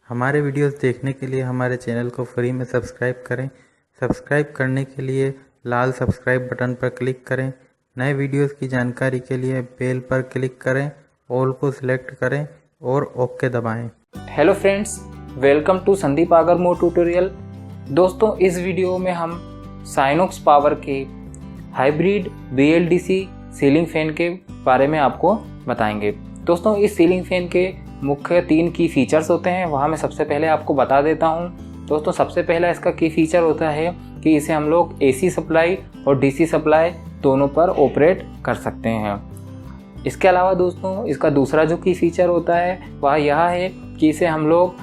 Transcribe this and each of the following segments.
हमारे वीडियोस देखने के लिए हमारे चैनल को फ्री में सब्सक्राइब करें। सब्सक्राइब करने के लिए लाल सब्सक्राइब बटन पर क्लिक करें। नए वीडियोस की जानकारी के लिए बेल पर क्लिक करें, ऑल को सिलेक्ट करें और ओके दबाएं। Hello friends, welcome to Sandeep आगरमोर ट्यूटोरियल। दोस्तों, इस वीडियो में हम साइनोक्स पावर के हाइब्रिड BLDC सीलिंग फैन के बारे में आपको बताएंगे। दोस्तों, इस सीलिंग फैन के मुख्य 3 की फीचर्स होते हैं, वहाँ मैं सबसे पहले आपको बता देता हूँ। दोस्तों, सबसे पहला इसका की फीचर होता है कि इसे हम लोग AC सप्लाई और DC सप्लाई दोनों पर ऑपरेट कर सकते हैं। इसके अलावा दोस्तों, इसका दूसरा जो की फीचर होता है वह यह है कि इसे हम लोग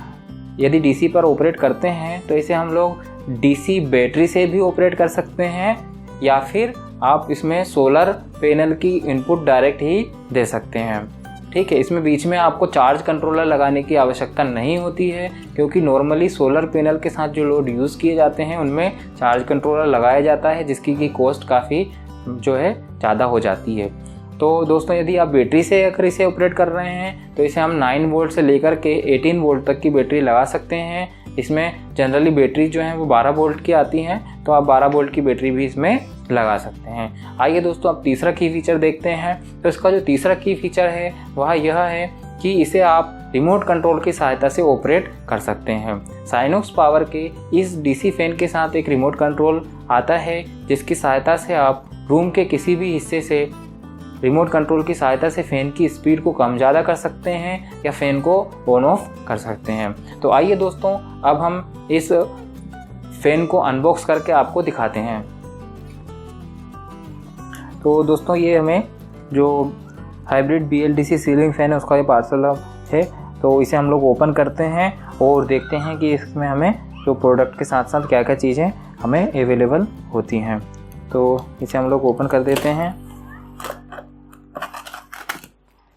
यदि DC पर ऑपरेट करते हैं तो इसे हम लोग DC बैटरी से भी ऑपरेट कर सकते हैं, या फिर आप इसमें सोलर पैनल की इनपुट डायरेक्ट ही दे सकते हैं। ठीक है, इसमें बीच में आपको चार्ज कंट्रोलर लगाने की आवश्यकता नहीं होती है, क्योंकि नॉर्मली सोलर पैनल के साथ जो लोड यूज़ किए जाते हैं उनमें चार्ज कंट्रोलर लगाया जाता है, जिसकी की कॉस्ट काफ़ी जो है ज़्यादा हो जाती है। तो दोस्तों, यदि आप बैटरी से अगर इसे ऑपरेट कर रहे हैं तो इसे हम 9 वोल्ट से लेकर के 18 वोल्ट तक की बैटरी लगा सकते हैं। इसमें जनरली बैटरी जो है वो 12 वोल्ट की आती हैं, तो आप 12 वोल्ट की बैटरी भी इसमें लगा सकते हैं। आइए दोस्तों, अब तीसरा की फीचर देखते हैं। तो इसका जो तीसरा की फीचर है वह यह है कि इसे आप रिमोट कंट्रोल की सहायता से ऑपरेट कर सकते हैं। साइनोक्स पावर के इस DC फैन के साथ एक रिमोट कंट्रोल आता है, जिसकी सहायता से आप रूम के किसी भी हिस्से से रिमोट कंट्रोल की सहायता से फ़ैन की स्पीड को कम ज़्यादा कर सकते हैं या फ़ैन को ऑन ऑफ कर सकते हैं। तो आइए दोस्तों, अब हम इस फ़ैन को अनबॉक्स करके आपको दिखाते हैं। तो दोस्तों, ये हमें जो हाइब्रिड BLDC सीलिंग फ़ैन है उसका ये पार्सल है। तो इसे हम लोग ओपन करते हैं और देखते हैं कि इसमें हमें जो प्रोडक्ट के साथ साथ क्या क्या चीज़ें हमें अवेलेबल होती हैं। तो इसे हम लोग ओपन कर देते हैं।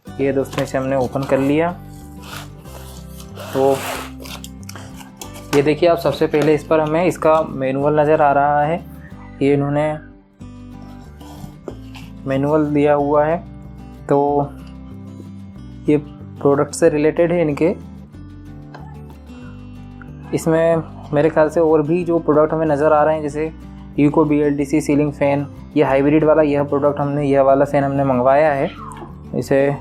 ये दोस्तों, इसे हमने ओपन कर लिया। तो ये देखिए आप, सबसे पहले इस पर हमें इसका मैनुअल नज़र आ रहा है। ये इन्होंने मैनुअल दिया हुआ है, तो ये प्रोडक्ट से रिलेटेड है इनके। इसमें मेरे ख्याल से और भी जो प्रोडक्ट हमें नज़र आ रहे हैं, जैसे यूको BLDC सीलिंग फ़ैन, ये हाइब्रिड वाला यह प्रोडक्ट यह वाला फ़ैन हमने मंगवाया है इसे।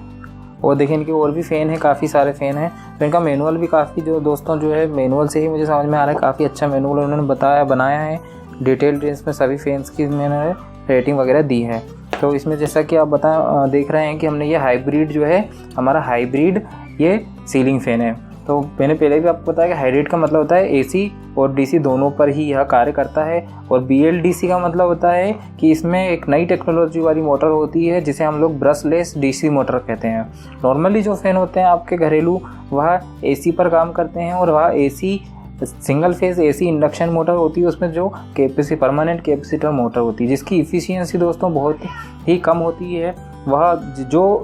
और देखिए इनके और भी फ़ैन है, काफ़ी सारे फ़ैन हैं। तो इनका मैनुअल भी काफ़ी जो दोस्तों जो है मैनुअल से ही मुझे समझ में आ रहा है, काफ़ी अच्छा मैनुअल उन्होंने बनाया है। डिटेल्ड इसमें सभी फ़ैन्स की मैंने रेटिंग वगैरह दी है। तो इसमें जैसा कि आप देख रहे हैं कि हमने ये हाइब्रिड जो है, हमारा हाइब्रिड ये सीलिंग फ़ैन है। तो मैंने पहले भी आपको बताया कि हाइब्रिड का मतलब होता है AC और DC दोनों पर ही यह कार्य करता है, और BLDC का मतलब होता है कि इसमें एक नई टेक्नोलॉजी वाली मोटर होती है, जिसे हम लोग ब्रशलेस DC मोटर कहते हैं। नॉर्मली जो फ़ैन होते हैं आपके घरेलू, वह AC पर काम करते हैं, और वह AC single phase AC induction motor होती है। उसमें जो परमानेंट कैपेसिटर मोटर होती है, जिसकी इफ़िशियंसी दोस्तों बहुत ही कम होती है। वह जो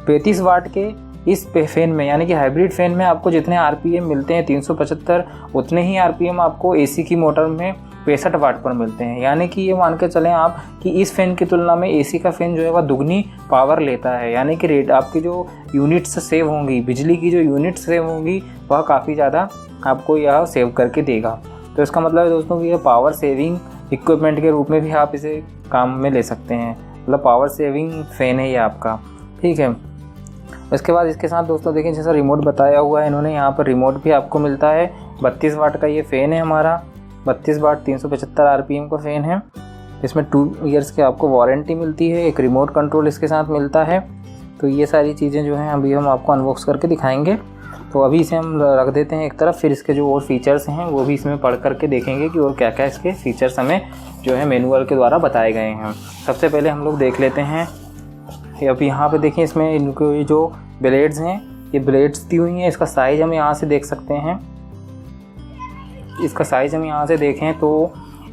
35 वाट के इस फ़ैन में, यानी कि हाइब्रिड फ़ैन में आपको जितने RPM मिलते हैं 375, उतने ही RPM आपको AC की मोटर में 65 वाट पर मिलते हैं। यानी कि ये मान के चलें आप कि इस फ़ैन की तुलना में AC का फ़ैन जो है वह दुगनी पावर लेता है। यानी कि रेट आपकी जो यूनिट्स सेव होंगी, बिजली की जो यूनिट्स सेव होंगी, वह काफ़ी ज़्यादा आपको यह सेव करके देगा। तो इसका मतलब है दोस्तों कि यह पावर सेविंग इक्विपमेंट के रूप में भी आप इसे काम में ले सकते हैं। मतलब पावर सेविंग फ़ैन है ये आपका। ठीक है, उसके बाद इसके साथ दोस्तों देखिए, जैसा रिमोट बताया हुआ है इन्होंने, यहाँ पर रिमोट भी आपको मिलता है। 32 वाट का ये फ़ैन है हमारा, 32 वाट 375 RPM का फ़ैन है। इसमें 2 ईयर्स की आपको वारंटी मिलती है। एक रिमोट कंट्रोल इसके साथ मिलता है। तो ये सारी चीज़ें जो हैं अभी हम आपको अनबॉक्स करके दिखाएंगे। तो अभी इसे हम रख देते हैं एक तरफ, फिर इसके जो और फीचर्स हैं वो भी इसमें पढ़ करके देखेंगे कि और क्या क्या इसके फीचर्स हमें जो है मैनुअल के द्वारा बताए गए हैं। सबसे पहले हम लोग देख लेते हैं। अब यहाँ पे देखिए, इसमें इनके जो ब्लेड्स हैं, ये ब्लेड्स दी हुई हैं। इसका साइज़ हम यहाँ से देख सकते हैं। इसका साइज़ हम यहाँ से देखें तो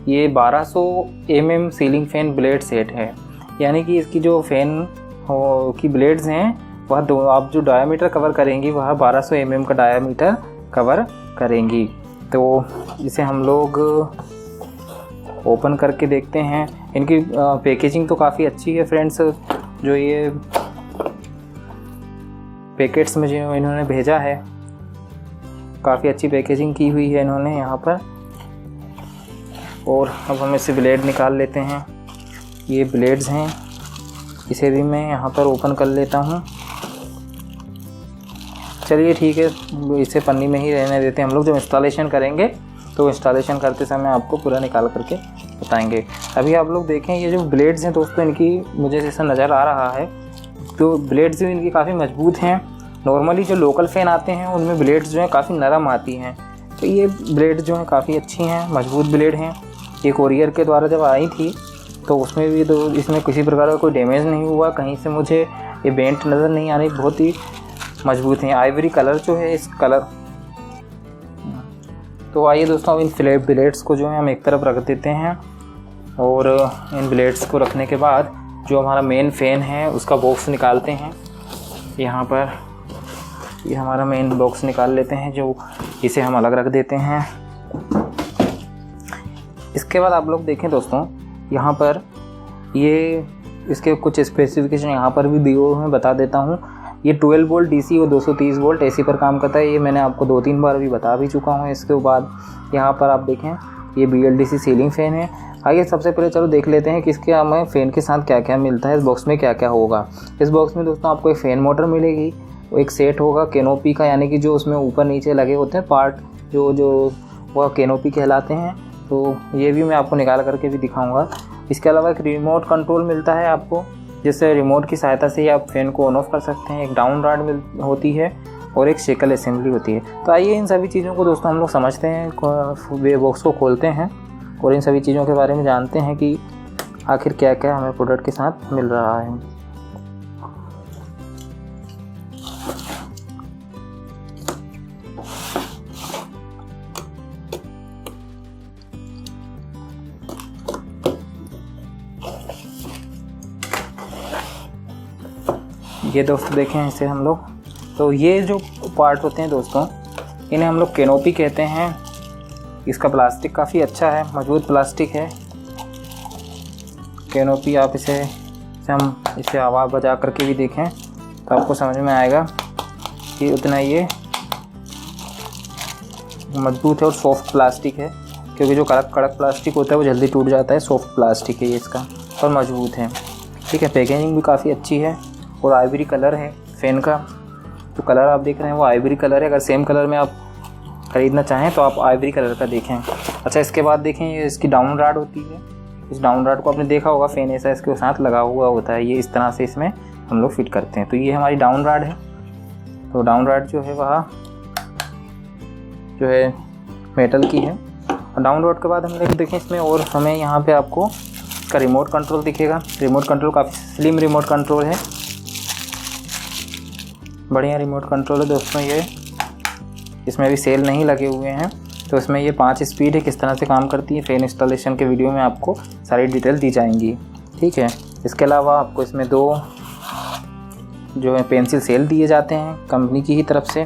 ये 1200 mm ceiling fan blade set है। यानी कि इसकी जो फ़ैन की ब्लेड्स हैं वह आप जो डायामीटर कवर करेंगी वह 1200 mm का डायामीटर कवर करेंगी। तो इसे हम लोग ओपन करके देखते हैं। इनकी पैकेजिंग तो काफ़ी अच्छी है फ्रेंड्स। जो ये पैकेट्स में जो इन्होंने भेजा है काफ़ी अच्छी पैकेजिंग की हुई है इन्होंने यहाँ पर। और अब हम इससे ब्लेड निकाल लेते हैं। ये ब्लेड्स हैं, इसे भी मैं यहाँ पर ओपन कर लेता हूँ। चलिए ठीक है, इसे पन्नी में ही रहने देते हैं। हम लोग जब इंस्टॉलेशन करेंगे तो इंस्टॉलेशन करते समय आपको पूरा निकाल करके बताएंगे। अभी आप लोग देखें, ये जो ब्लेड्स हैं दोस्तों, इनकी मुझे जैसा नज़र आ रहा है तो ब्लेड्स भी इनकी काफ़ी मजबूत हैं। नॉर्मली जो लोकल फ़ैन आते हैं उनमें ब्लेड्स जो हैं काफ़ी नरम आती हैं, तो ये ब्लेड जो हैं काफ़ी अच्छी हैं, मजबूत ब्लेड हैं। ये कोरियर के द्वारा जब आई थी तो उसमें भी तो इसमें किसी प्रकार का कोई डैमेज नहीं हुआ, कहीं से मुझे ये बेंट नज़र नहीं आ रही, बहुत ही मजबूत हैं। आइवरी कलर जो है इस कलर। तो आइए दोस्तों, अब इन ब्लेड्स को जो है हम एक तरफ रख देते हैं। और इन ब्लेड्स को रखने के बाद जो हमारा मेन फ़ैन है उसका बॉक्स निकालते हैं। यहाँ पर ये हमारा मेन बॉक्स निकाल लेते हैं, जो इसे हम अलग रख देते हैं। इसके बाद आप लोग देखें दोस्तों, यहाँ पर ये इसके कुछ स्पेसिफिकेशन यहाँ पर भी दिए हुए हैं, बता देता हूँ। ये 12 वोल्ट DC और 230 वोल्ट AC पर काम करता है। ये मैंने आपको 2-3 बार अभी बता भी चुका हूँ। इसके बाद यहाँ पर आप देखें, ये BLDC सीलिंग फ़ैन है। आइए सबसे पहले चलो देख लेते हैं कि इसके हमें फ़ैन के साथ क्या क्या मिलता है, इस बॉक्स में क्या क्या होगा। इस बॉक्स में दोस्तों आपको एक फ़ैन मोटर मिलेगी, एक सेट होगा कैनोपी का, यानी कि जो उसमें ऊपर नीचे लगे होते हैं पार्ट, जो वह कैनोपी कहलाते हैं। तो ये भी मैं आपको निकाल करके भी दिखाऊंगा। इसके अलावा एक रिमोट कंट्रोल मिलता है आपको, जिससे रिमोट की सहायता से ही आप फ़ैन को ऑन ऑफ कर सकते हैं। एक डाउन रॉड होती है और एक शेकल असेंबली होती है। तो आइए इन सभी चीज़ों को दोस्तों हम लोग समझते हैं, वे बॉक्स को खोलते हैं और इन सभी चीज़ों के बारे में जानते हैं कि आखिर क्या क्या हमें प्रोडक्ट के साथ मिल रहा है। ये दोस्तों देखें इसे हम लोग, तो ये जो पार्ट होते हैं दोस्तों, इन्हें हम लोग कैनोपी कहते हैं। इसका प्लास्टिक काफ़ी अच्छा है, मजबूत प्लास्टिक है कैनोपी। आप इसे हम इसे आवाज़ बजा करके भी देखें तो आपको समझ में आएगा कि उतना ये मजबूत है और सॉफ्ट प्लास्टिक है, क्योंकि जो कड़क प्लास्टिक होता है वो जल्दी टूट जाता है। सॉफ्ट प्लास्टिक है ये इसका और मजबूत है। ठीक है, पैकेजिंग भी काफ़ी अच्छी है और आइवरी कलर है फ़ैन का। तो कलर आप देख रहे हैं वो आइवरी कलर है। अगर सेम कलर में आप ख़रीदना चाहें तो आप आइवरी कलर का देखें। अच्छा, इसके बाद देखें, ये इसकी डाउन रॉड होती है। इस डाउन रॉड को आपने देखा होगा, फ़ैन ऐसा इसके साथ लगा हुआ होता है, ये इस तरह से इसमें हम लोग फिट करते हैं। तो ये हमारी डाउन रॉड है। तो डाउन रॉड जो है वह जो है मेटल की है। और डाउन रॉड के बाद हम लोग देखें इसमें, और हमें यहाँ पे आपको इसका रिमोट कंट्रोल दिखेगा। रिमोट कंट्रोल काफ़ी स्लिम रिमोट कंट्रोल है, बढ़िया रिमोट कंट्रोल है दोस्तों। ये इसमें अभी सेल नहीं लगे हुए हैं, तो इसमें ये 5 स्पीड है, किस तरह से काम करती है फ़ैन इंस्टॉलेशन के वीडियो में आपको सारी डिटेल दी जाएंगी। ठीक है, इसके अलावा आपको इसमें 2 जो है पेंसिल सेल दिए जाते हैं कंपनी की ही तरफ से।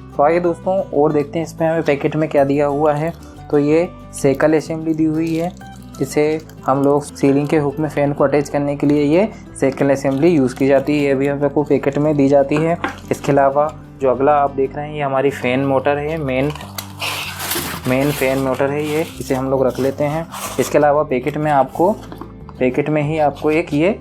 तो आइए दोस्तों और देखते हैं इसमें हमें पैकेट में क्या दिया हुआ है। तो ये सेकल असेंबली दी हुई है, जिसे हम लोग सीलिंग के हुक में फ़ैन को अटैच करने के लिए ये सेकल असेंबली यूज़ की जाती है। ये भी हमको पैकेट में दी जाती है। इसके अलावा जो अगला आप देख रहे हैं, ये हमारी फ़ैन मोटर है, मेन फ़ैन मोटर है ये, इसे हम लोग रख लेते हैं। इसके अलावा पैकेट में ही आपको एक ये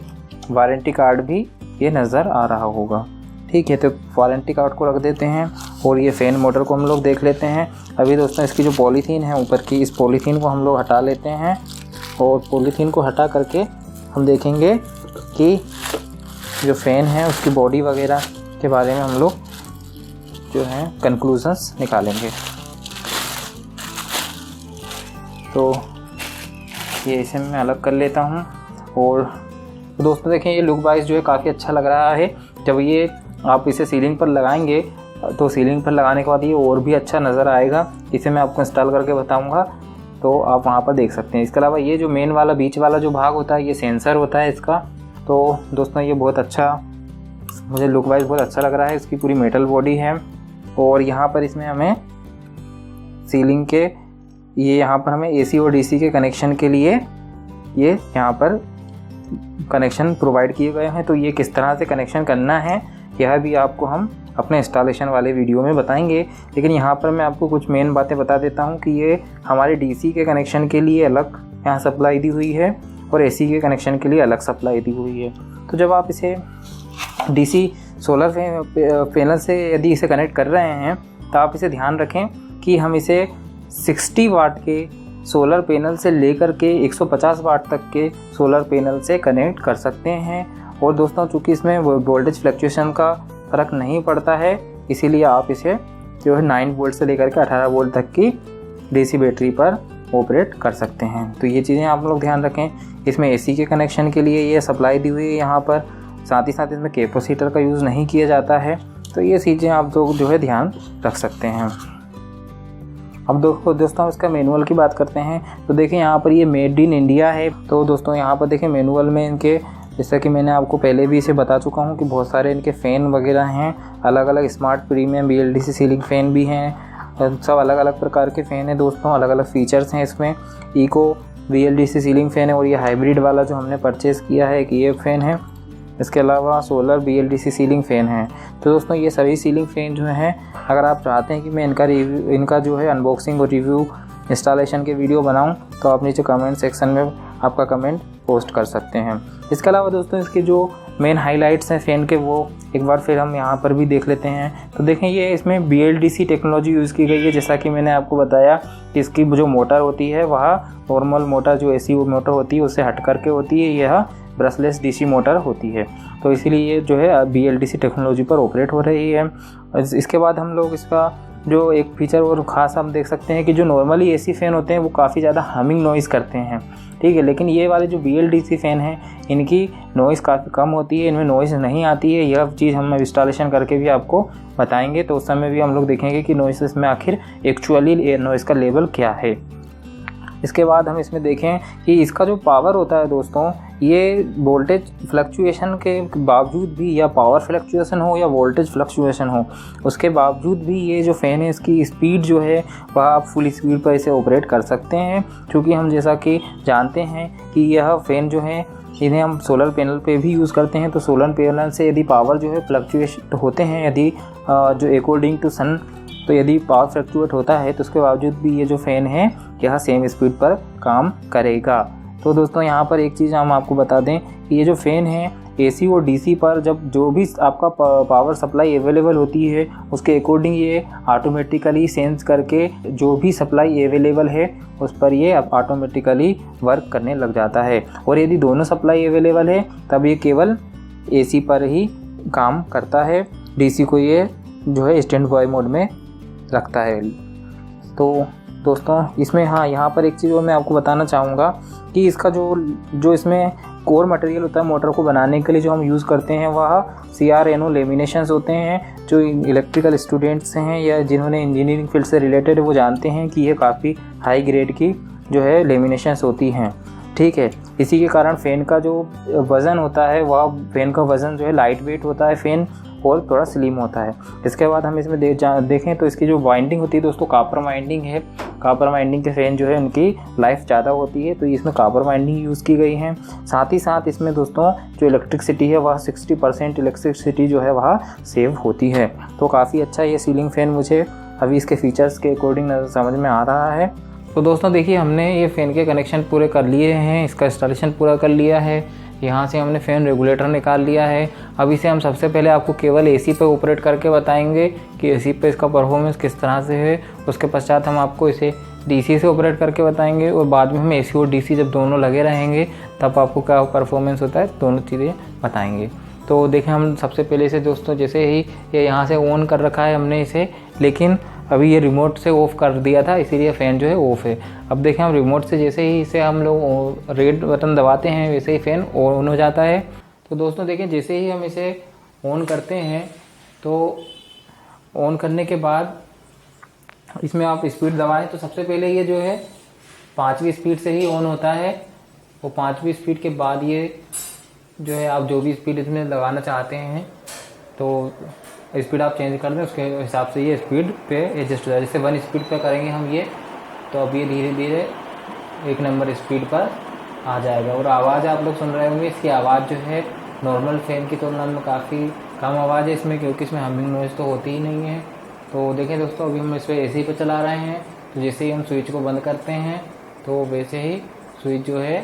वारंटी कार्ड भी ये नज़र आ रहा होगा। ठीक है, तो वारंटी कार्ड को रख देते हैं और ये फ़ैन मोटर को हम लोग देख लेते हैं। अभी दोस्तों इसकी जो पॉलीथीन है ऊपर की, इस पॉलीथीन को हम लोग हटा लेते हैं और पॉलीथीन को हटा करके हम देखेंगे कि जो फ़ैन है उसकी बॉडी वगैरह के बारे में हम लोग जो है कंक्लूजन्स निकालेंगे। तो ये इसे मैं अलग कर लेता हूँ। और दोस्तों देखें, ये लुक वाइज जो है काफ़ी अच्छा लग रहा है। जब ये आप इसे सीलिंग पर लगाएंगे तो सीलिंग पर लगाने के बाद ये और भी अच्छा नज़र आएगा। इसे मैं आपको इंस्टॉल करके बताऊंगा, तो आप वहाँ पर देख सकते हैं। इसके अलावा ये जो मेन वाला बीच वाला जो भाग होता है, ये सेंसर होता है इसका। तो दोस्तों ये बहुत अच्छा, मुझे लुक वाइज बहुत अच्छा लग रहा है। इसकी पूरी मेटल बॉडी है और यहाँ पर इसमें हमें सीलिंग के ये यहाँ पर हमें AC और DC के कनेक्शन के लिए ये यहाँ पर कनेक्शन प्रोवाइड किए गए हैं। तो ये किस तरह से कनेक्शन करना है यह भी आपको हम अपने इंस्टॉलेशन वाले वीडियो में बताएंगे। लेकिन यहाँ पर मैं आपको कुछ मेन बातें बता देता हूँ कि ये हमारे डीसी के कनेक्शन के लिए अलग यहाँ सप्लाई दी हुई है और एसी के कनेक्शन के लिए अलग सप्लाई दी हुई है। तो जब आप इसे डीसी सोलर पैनल से यदि इसे कनेक्ट कर रहे हैं तो आप इसे ध्यान रखें कि हम इसे 60 वाट के सोलर पैनल से लेकर के 150 वाट तक के सोलर पैनल से कनेक्ट कर सकते हैं। और दोस्तों चूँकि इसमें वोल्टेज फ्लक्चुएशन का फ़र्क नहीं पड़ता है, इसीलिए आप इसे जो है 9 वोल्ट से लेकर के 18 वोल्ट तक की डीसी बैटरी पर ऑपरेट कर सकते हैं। तो ये चीज़ें आप लोग ध्यान रखें। इसमें एसी के कनेक्शन के लिए ये सप्लाई दी हुई है यहाँ पर, साथ ही साथ इसमें कैपेसिटर का यूज़ नहीं किया जाता है। तो ये चीज़ें आप लोग जो है ध्यान रख सकते हैं। अब दोस्तों इसका मैनुअल की बात करते हैं। तो देखिए यहाँ पर ये मेड इन इंडिया है। तो दोस्तों यहाँ पर देखिए मैनुअल में इनके, जैसा कि मैंने आपको पहले भी इसे बता चुका हूँ कि बहुत सारे इनके फ़ैन वगैरह हैं, अलग अलग smart premium BLDC ceiling fan भी हैं, सब अलग अलग प्रकार के फ़ैन हैं दोस्तों, अलग अलग फ़ीचर्स हैं इसमें। इको BLDC सीलिंग फ़ैन है और ये हाइब्रिड वाला जो हमने परचेज़ किया है कि ये फ़ैन है। इसके अलावा सोलर BLDC सीलिंग फ़ैन है। तो दोस्तों ये सभी सीलिंग फ़ैन जो हैं, अगर आप चाहते हैं कि मैं इनका जो है अनबॉक्सिंग और रिव्यू इंस्टॉलेशन के वीडियो बनाऊं, तो आप नीचे कमेंट सेक्शन में आपका कमेंट पोस्ट कर सकते हैं। इसके अलावा दोस्तों इसके जो मेन हाइलाइट्स हैं फ़ैन के, वो एक बार फिर हम यहाँ पर भी देख लेते हैं। तो देखें ये इसमें BLDC टेक्नोलॉजी यूज़ की गई है। जैसा कि मैंने आपको बताया कि इसकी जो मोटर होती है वह नॉर्मल मोटर जो AC मोटर होती है उससे हट करके होती है, यह ब्रशलेस DC मोटर होती है। तो इसीलिए ये जो है BLDC टेक्नोलॉजी पर ऑपरेट हो रही है। इसके बाद हम लोग इसका जो एक फीचर और ख़ास हम देख सकते हैं कि जो नॉर्मली AC फ़ैन होते हैं वो काफ़ी ज़्यादा हमिंग नॉइज़ करते हैं, ठीक है। लेकिन ये वाले जो BLDC फ़ैन हैं इनकी नॉइज़ काफ़ी कम होती है, इनमें नॉइज़ नहीं आती है। यह चीज़ हम इंस्टॉलेशन करके भी आपको बताएंगे, तो उस समय भी हम लोग देखेंगे कि नॉइज़ में आखिर एक्चुअली नॉइज़ का लेवल क्या है। इसके बाद हम इसमें देखें कि इसका जो पावर होता है दोस्तों, ये वोल्टेज फ्लक्चुएशन के बावजूद भी, या पावर फ्लक्चुएशन हो या वोल्टेज फ्लक्चुएशन हो, उसके बावजूद भी ये जो फ़ैन है इसकी स्पीड जो है वह आप फुल स्पीड पर इसे ऑपरेट कर सकते हैं। क्योंकि हम जैसा कि जानते हैं कि यह फ़ैन जो है इन्हें हम सोलर पैनल पे भी यूज़ करते हैं। तो सोलर पैनल से यदि पावर जो है फ्लक्चुएट होते हैं, यदि जो अकॉर्डिंग टू सन, तो यदि पावर फ्लक्चुएट होता है तो उसके बावजूद भी ये जो फ़ैन है यह सेम स्पीड पर काम करेगा। तो दोस्तों यहाँ पर एक चीज़ हम आपको बता दें कि ये जो फ़ैन है AC और DC पर जब जो भी आपका पावर सप्लाई अवेलेबल होती है उसके अकॉर्डिंग ये ऑटोमेटिकली सेंस करके जो भी सप्लाई अवेलेबल है उस पर ये ऑटोमेटिकली वर्क करने लग जाता है। और यदि दोनों सप्लाई अवेलेबल है तब ये केवल AC पर ही काम करता है, DC को ये जो है स्टैंड बाय मोड में रखता है। तो दोस्तों इसमें यहाँ पर एक चीज़ और मैं आपको बताना चाहूँगा कि इसका जो इसमें कोर मटेरियल होता है मोटर को बनाने के लिए जो हम यूज़ करते हैं वह CRNO लेमिनेशंस होते हैं। जो इलेक्ट्रिकल स्टूडेंट्स हैं या जिन्होंने इंजीनियरिंग फील्ड से रिलेटेड वो जानते हैं कि ये काफ़ी हाई ग्रेड की जो है लेमिनेशंस होती हैं, ठीक है। इसी के कारण फ़ैन का जो वज़न होता है वह फ़ैन का वज़न जो है लाइट वेट होता है फ़ैन, और थोड़ा स्लिम होता है। इसके बाद हम इसमें देखें तो इसकी जो वाइंडिंग होती है दोस्तों कापर वाइंडिंग है। कापर वाइंडिंग के फ़ैन जो है उनकी लाइफ ज़्यादा होती है, तो इसमें कापर वाइंडिंग यूज़ की गई है। साथ ही साथ इसमें दोस्तों जो इलेक्ट्रिसिटी है वह 60% इलेक्ट्रिसिटी जो है वह सेव होती है। तो काफ़ी अच्छा ये सीलिंग फ़ैन मुझे अभी इसके फ़ीचर्स के अकॉर्डिंग समझ में आ रहा है। तो दोस्तों देखिए हमने ये फ़ैन के कनेक्शन पूरे कर लिए हैं, इसका इंस्टॉलेशन पूरा कर लिया है। यहाँ से हमने फ़ैन रेगुलेटर निकाल लिया है। अब इसे हम सबसे पहले आपको केवल AC पे ऑपरेट करके बताएंगे कि AC पे इसका परफॉर्मेंस किस तरह से है। उसके पश्चात हम आपको इसे DC से ऑपरेट करके बताएंगे और बाद में हम AC और DC जब दोनों लगे रहेंगे तब आपको क्या परफॉर्मेंस होता है दोनों चीज़ें बताएंगे। तो देखें हम सबसे पहले इसे दोस्तों जैसे ही ये यहाँ से ऑन कर रखा है हमने इसे, लेकिन अभी ये रिमोट से ऑफ़ कर दिया था इसीलिए फ़ैन जो है ऑफ़ है। अब देखें हम रिमोट से जैसे ही इसे हम लोग रेड बटन दबाते हैं वैसे ही फ़ैन ऑन हो जाता है। तो दोस्तों देखें जैसे ही हम इसे ऑन करते हैं तो ऑन करने के बाद इसमें आप स्पीड दबाएं तो सबसे पहले ये जो है 5वीं स्पीड से ही ऑन होता है। और 5वीं स्पीड के बाद ये जो है आप जो भी स्पीड इसमें लगाना चाहते हैं तो स्पीड आप चेंज कर दें, उसके हिसाब से ये स्पीड पे एडजस्ट हो जाए। जैसे 1 स्पीड पे करेंगे हम ये, तो अब ये धीरे धीरे 1 नंबर स्पीड पर आ जाएगा। और आवाज़ आप लोग सुन रहे होंगे, इसकी आवाज़ जो है नॉर्मल फ़ैन की तुलना में काफ़ी कम आवाज़ है इसमें, क्योंकि इसमें हमिंग नॉइज़ तो होती ही नहीं है। तो देखें दोस्तों, अभी हम इस पर AC पे चला रहे हैं, तो जैसे ही हम स्विच को बंद करते हैं तो वैसे ही स्विच जो है,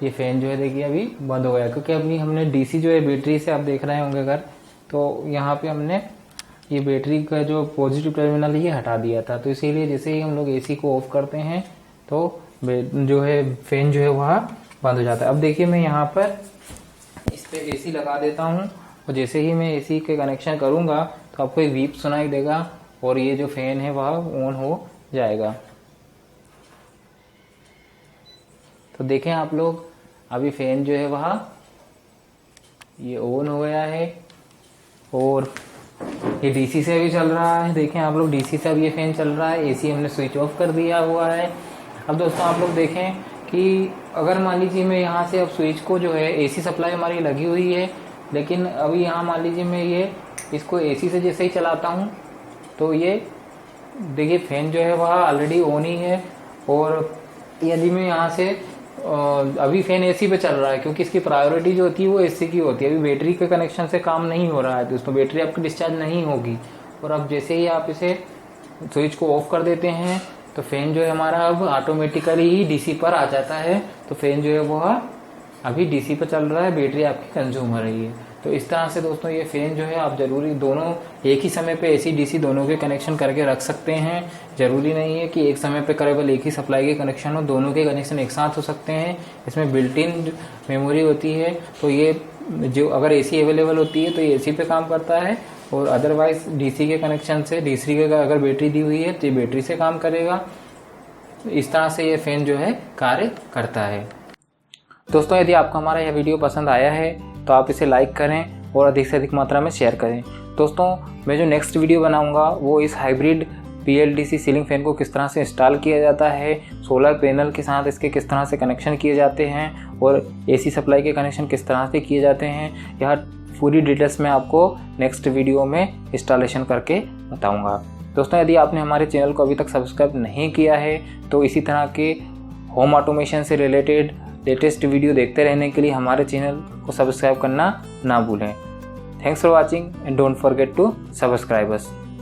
ये फ़ैन जो है देखिए अभी बंद हो गया, क्योंकि अभी हमने DC जो है बैटरी से आप देख रहे होंगे अगर, तो यहाँ पे हमने ये बैटरी का जो पॉजिटिव टर्मिनल ये हटा दिया था। तो इसीलिए जैसे ही हम लोग AC को ऑफ करते हैं तो जो है फ़ैन जो है वह बंद हो जाता है। अब देखिए मैं यहाँ पर इस पर AC लगा देता हूँ, और जैसे ही मैं AC के कनेक्शन करूँगा तो आपको एक बीप सुनाई देगा और ये जो फ़ैन है वह ऑन हो जाएगा। तो देखें आप लोग, अभी फ़ैन जो है वह ये ऑन हो गया है, और ये DC से भी चल रहा है। देखें आप लोग, DC से अब ये फ़ैन चल रहा है, AC हमने स्विच ऑफ कर दिया हुआ है। अब दोस्तों आप लोग देखें कि अगर मान लीजिए मैं यहाँ से अब स्विच को जो है, AC सप्लाई हमारी लगी हुई है, लेकिन अभी यहाँ मान लीजिए मैं ये इसको AC से जैसे ही चलाता हूँ तो ये देखिए फ़ैन जो है वह ऑलरेडी ऑन ही है। और यदि मैं यहाँ से अभी फ़ैन AC पे चल रहा है, क्योंकि इसकी प्रायोरिटी जो होती है वो AC की होती है। अभी बैटरी के कनेक्शन से काम नहीं हो रहा है दोस्तों, बैटरी आपकी डिस्चार्ज नहीं होगी। और अब जैसे ही आप इसे स्विच को ऑफ कर देते हैं तो फ़ैन जो है हमारा अब ऑटोमेटिकली ही DC पर आ जाता है। तो फ़ैन जो है वह अभी DC पर चल रहा है, बैटरी आपकी कंज्यूम हो रही है। तो इस तरह से दोस्तों ये फ़ैन जो है आप ज़रूरी दोनों एक ही समय पे AC DC दोनों के कनेक्शन करके रख सकते हैं। ज़रूरी नहीं है कि एक समय पे केवल एक ही सप्लाई के कनेक्शन हो, दोनों के कनेक्शन एक साथ हो सकते हैं। इसमें बिल्ट इन मेमोरी होती है, तो ये जो अगर AC अवेलेबल होती है तो ये AC पे काम करता है, और अदरवाइज DC के कनेक्शन से DC के अगर बैटरी दी हुई है तो ये बैटरी से काम करेगा। इस तरह से ये फ़ैन जो है कार्य करता है। दोस्तों यदि आपको हमारा यह वीडियो पसंद आया है तो आप इसे लाइक करें और अधिक से अधिक मात्रा में शेयर करें। दोस्तों मैं जो नेक्स्ट वीडियो बनाऊंगा वो इस हाइब्रिड BLDC सीलिंग फ़ैन को किस तरह से इंस्टॉल किया जाता है, सोलर पैनल के साथ इसके किस तरह से कनेक्शन किए जाते हैं, और AC सप्लाई के कनेक्शन किस तरह से किए जाते हैं, यह पूरी डिटेल्स में आपको नेक्स्ट वीडियो में इंस्टॉलेशन करके बताऊँगा। दोस्तों यदि आपने हमारे चैनल को अभी तक सब्सक्राइब नहीं किया है तो इसी तरह के होम ऑटोमेशन से रिलेटेड लेटेस्ट वीडियो देखते रहने के लिए हमारे चैनल को सब्सक्राइब करना ना भूलें। Thanks for watching and don't forget to subscribe us.